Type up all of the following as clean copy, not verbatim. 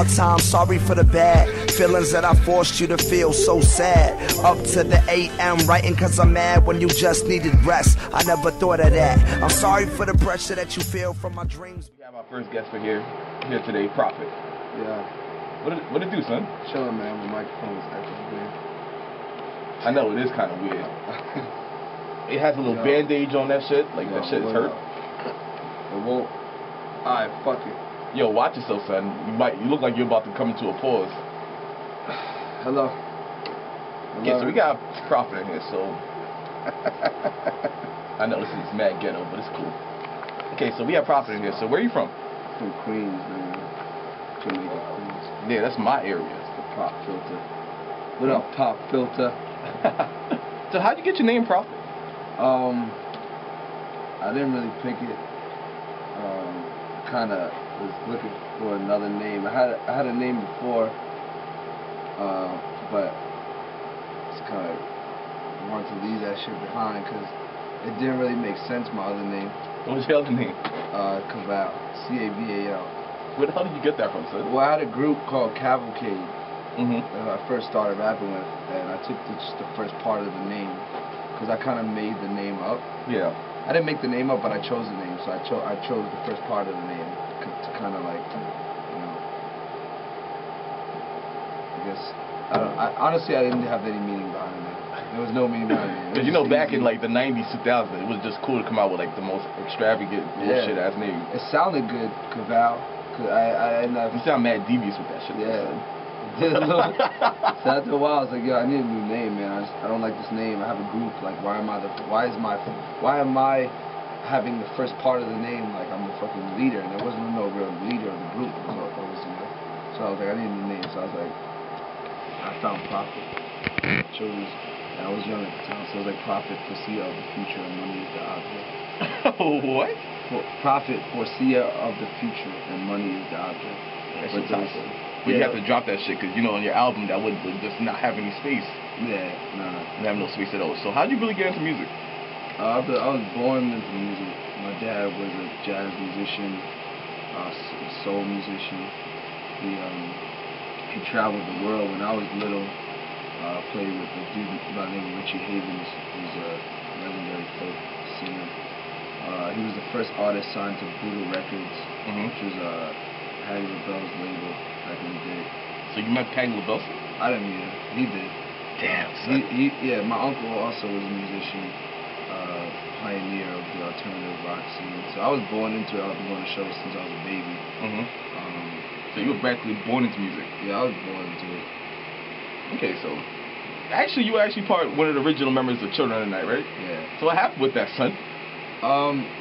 hard times, sorry for the bad feelings that I forced you to feel so sad. Up to the AM writing cause I'm mad when you just needed rest. I never thought of that. I'm sorry for the pressure that you feel from my dreams. We have our first guest for here today, Prophit. Yeah. What it do, son? Chilling, man. My microphone is acting weird. I know, it is kind of weird. It has a little bandage on that shit. Like, that shit is hurt. It won't. Alright, fuck it. Yo, watch yourself, son. You look like you're about to come into a pause. Hello. Yeah, so we got Prophit in here, so... I know this is mad ghetto, but it's cool. Okay, so we have Prophit in here. So where are you from? From Queens, man. Jamaica, Queens. Yeah, that's my area. It's the pop filter. What up, pop filter? So how'd you get your name, Prophit? I didn't really pick it. Kind of was looking for another name. I had a name before, but it's kind of wanted to leave that shit behind because it didn't really make sense. My other name. What was your other name? Caval. C-A-V-A-L. Where the hell did you get that from, son? Well, I had a group called Cavalcade that I first started rapping with, and I took just the first part of the name because I kind of made the name up. Yeah. I didn't make the name up, but I chose the name, so I chose the first part of the name to kind of like, you know, I guess, honestly, I didn't have any meaning behind it. There was no meaning behind it. Because, you know, back in, like, the 90s, 2000s, it was just cool to come out with, like, the most extravagant bullshit-ass name. It sounded good, Caval, because You sound mad devious with that shit. Yeah. Did a little. So after a while, I was like, yo, I need a new name, man. I don't like this name. I have a group. Like, why am I having the first part of the name like I'm the fucking leader? And there wasn't no real leader of the group. So I was like, I need a new name. So I was like, I found Prophit. And I was young at the time, so I was like, Prophit, foreseer of the future, and money is the object. What? Prophit, foreseer of the future, and money is the object. That shit's awesome. But you have to drop that shit, because, you know, on your album, that would just not have any space. Yeah, nah. You have no space at all. So how'd you really get into music? I was born into music. My dad was a jazz musician, soul musician. He traveled the world when I was little. Played with a dude by the name of Richie Havens, who's a legendary folk singer. He was the first artist signed to Voodoo Records, which was Patti LaBelle's label back in the day. So you met Patti LaBelle? I didn't meet her. He did. Damn. Yeah, my uncle also was a musician, pioneer of the alternative rock scene. So I was born into it. I've been going to shows since I was a baby. So you were practically born into music? Yeah, I was born into it. Okay, so you were actually one of the original members of Children of the Night, right? Yeah. So what happened with that, son?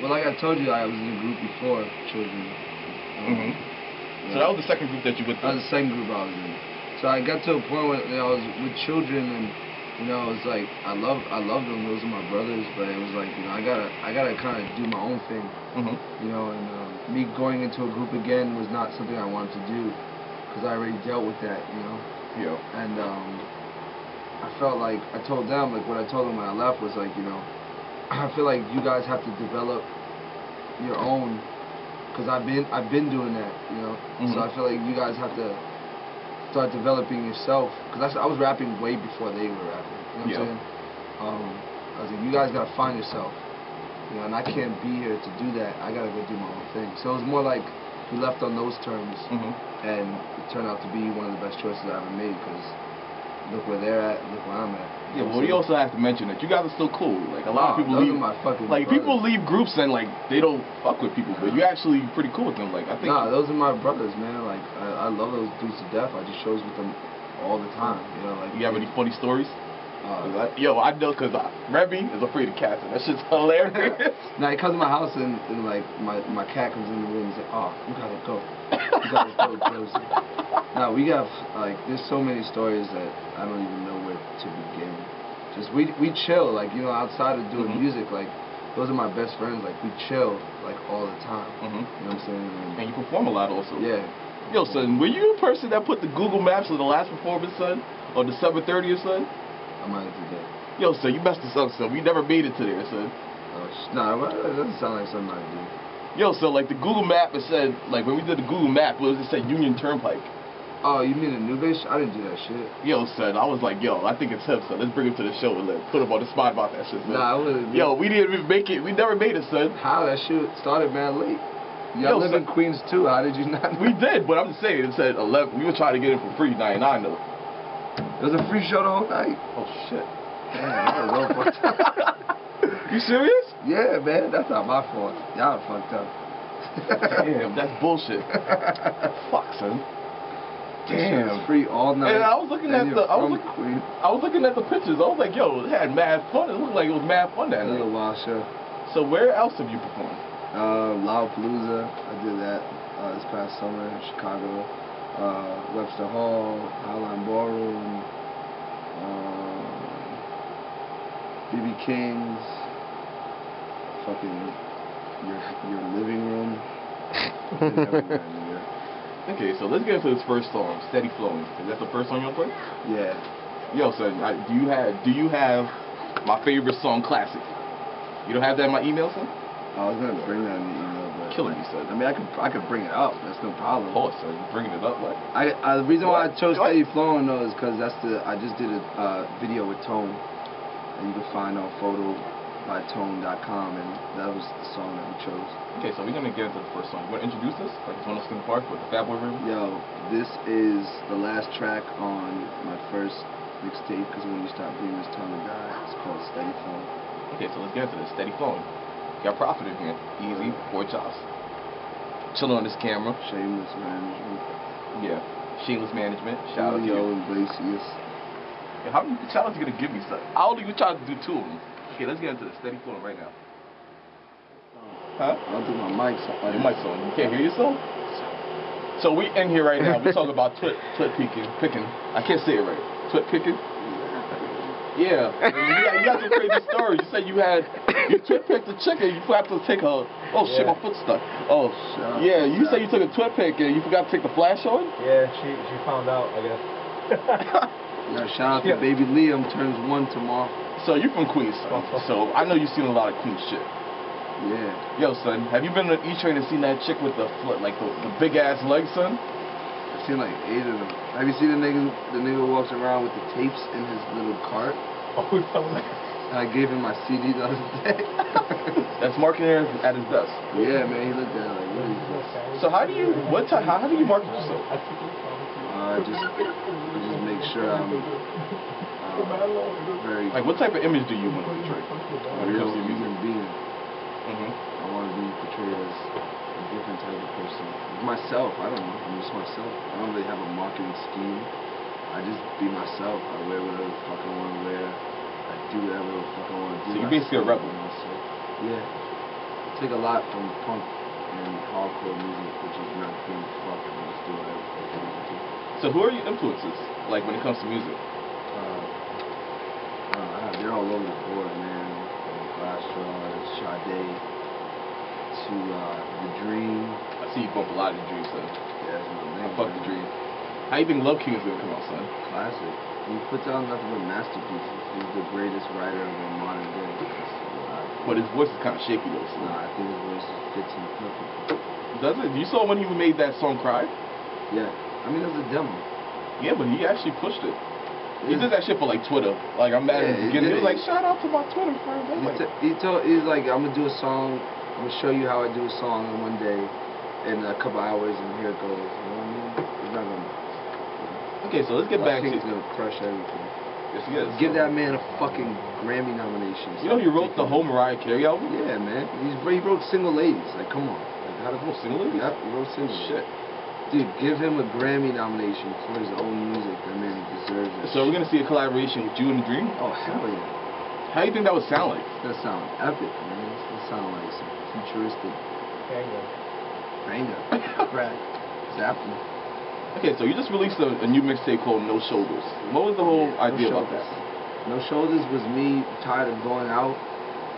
Well, like I told you, I was in a group before Children. So that was the second group that you went through? That was the second group I was in. So I got to a point where I was with Children, and you know, it was like I loved them. Those are my brothers, but it was like, you know, I gotta kind of do my own thing. You know, and me going into a group again was not something I wanted to do because I already dealt with that, you know. Yeah. And I felt like I told them, like what I told them when I left was like, you know, I feel like you guys have to develop your own, because I've been doing that, you know. So I feel like you guys have to start developing yourself, because I was rapping way before they were rapping. You know what I'm saying? I was like, you guys gotta find yourself, you know, and I can't be here to do that. I gotta go do my own thing. So it was more like we left on those terms, and it turned out to be one of the best choices I ever made, because look where they're at, look where I'm at. Yeah, well, you also have to mention that you guys are still cool. Like, a lot of people leave, my fucking like, brothers. people leave groups and, like, they don't fuck with people, but you're actually pretty cool with them. Like, I think... Nah, those are my brothers, man. Like, I love those dudes to death. I just shows with them all the time, you know, like... You have any funny stories? Yo, I know, because Remy is afraid of cats, and that shit's hilarious. Now, he comes to my house, and like, my cat comes in the room and says, oh, you gotta go. You gotta go, Josie. Now, we have, like, there's so many stories that I don't even know where to begin. Just, we chill, like, you know, outside of doing music, like, those are my best friends. Like, we chill, like, all the time. You know what I'm saying? And you perform a lot also. Yeah. Yo, son, were you a person that put the Google Maps of the last performance, son? On December 30th, son? I might have did that. Yo, son, you messed us up, son. We never made it to there, son. Nah, that doesn't sound like something I do. Yo, so, like, the Google Map, it said, like, when we did the Google Map, it said Union Turnpike. Oh, you mean the new bass? I didn't do that shit. Yo, son, I was like, yo, I think it's him, son. Let's bring him to the show and let's put him on the spot about that shit, son. Nah, I wouldn't. Yo, we didn't even make it. We never made it, son. How? That shit started mad late. Y'all live in Queens too. How did you not know? We did, but I'm just saying, it said 11. We were trying to get it for free, 99 though. It was a free show the whole night. Oh, shit. Damn, that was all fucked up. You serious? Yeah, man. That's not my fault. Y'all fucked up. Damn, that's bullshit. Fuck, son. Damn. Free all night. And I was looking at the I was looking at the pictures. I was like, yo, it had mad fun. It looked like it was mad fun that night. It was a wild show. So where else have you performed? Lollapalooza. I did that this past summer in Chicago. Webster Hall, Highline Ballroom, BB King's, fucking your living room. Okay, so let's get into this first song, Steady Flowing. Is that the first song you'll play? Yeah. Yo, son, do you have my favorite song, Classic? You don't have that in my email, son? I was gonna bring that in the email, but killing you, son. I mean, I could bring it up. That's no problem. Oh, son, you bringing it up, like? The reason why I chose Steady Flowing though is because I just did a video with Tone, and you can find on photo.tone.com, and that was the song that we chose. Okay, so we're gonna get into the first song. You wanna introduce this? Like, you wanna sing the part with the Fat Boy River? Yo, this is the last track on my first mixtape, because when you stop being this time to die, it's called Steady Flowing. Okay, so let's get into this. Steady Flowing. Got Prophit in here. Easy, boy chops. Chilling on this camera. Shameless management. Yeah, shameless management. Shout out to you. Iglesias. Yeah, how many shout outs you gonna give me, son? I only try to do 2 of them. Okay, let's get into this. Steady Flowing right now. Huh? I don't think my mic's on. Your mic's on. You can't hear yourself? So we in here right now. We talking about twit picking. I can't say it right. Twit picking. Yeah, you got some crazy stories. You said you twit picked a chicken. You forgot to take her. Oh shit, my foot's stuck. Oh, yeah. You said you took a twit pick and you forgot to take the flash on. Yeah, she found out, I guess. Yeah, shout out to baby Liam, turns 1 tomorrow. So you from Queens, son. So I know you've seen a lot of Queens shit. Yeah. Yo, son, have you been to E-Train and seen that chick with the big ass legs, son? I've seen like 8 of them. Have you seen the nigga who walks around with the tapes in his little cart? Oh, I gave him my CD the other day. That's marketing at his best. Yeah, man, he looked at it like, what is this? So how do you market yourself? I just make sure I'm very like, what type of image do you want to portray when it comes to human music? being. Mm-hmm. I want to be portrayed as a different type of person. Myself, I don't know. I'm just myself. I don't really have a marketing scheme. I just be myself. I wear whatever the fuck I want to wear. I do whatever the fuck I want to do. So you're basically a rebel. Yeah. I take a lot from punk and hardcore music, which is not being fucked. I just do whatever the fuck I want to do. So who are your influences, like, when it comes to music? They're all over the board, man. Glassjaw, Sade, to The Dream. I see you bump a lot of The Dream, son. Yeah, that's my name. I fuck The Dream. How you think Love King is gonna come out, son? Classic. He puts out nothing but masterpieces. He's the greatest writer of the modern day. But his voice is kind of shaky, though, son. Nah, I think his voice fits him perfectly. Does it? You saw when he made that song Cry? Yeah. I mean, it was a demo. Yeah, but he actually pushed it. He did that shit for, like, Twitter. Like, I'm mad at the beginning. He was like, shout out to my Twitter friends. He's like, I'm going to do a song. I'm going to show you how I do a song in one day, in a couple hours, and here it goes. You know what I mean? He's not going to... Okay, so let's get back to... He's going to crush everything. Yes, he is. Give that man a fucking Grammy nomination. You know he wrote the whole Mariah Carey album? Yeah, man. He wrote Single Ladies. Like, come on. Like, how the fuck Single Ladies? Yep, he wrote Single Shit. Dude, give him a Grammy nomination for his own music. That man deserves it. So we're going to see a collaboration with you and The Dream? Oh, hell yeah. How do you think that would sound like? That sound epic, man. That sound like some futuristic... Banger. Right. Exactly. Okay, so you just released a new mixtape called No Shoulders. What was the whole idea about that? No Shoulders was me tired of going out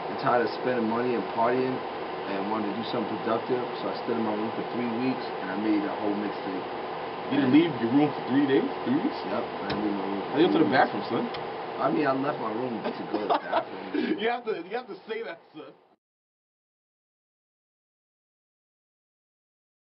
and tired of spending money and partying and wanted to do something productive. So I stayed in my room for 3 weeks and I made a whole mixtape. You didn't leave your room for 3 days? 3 weeks? Yep, I didn't leave my room. I went to the bathroom, son. I mean, I left my room to go to the bathroom. You have to say that, son.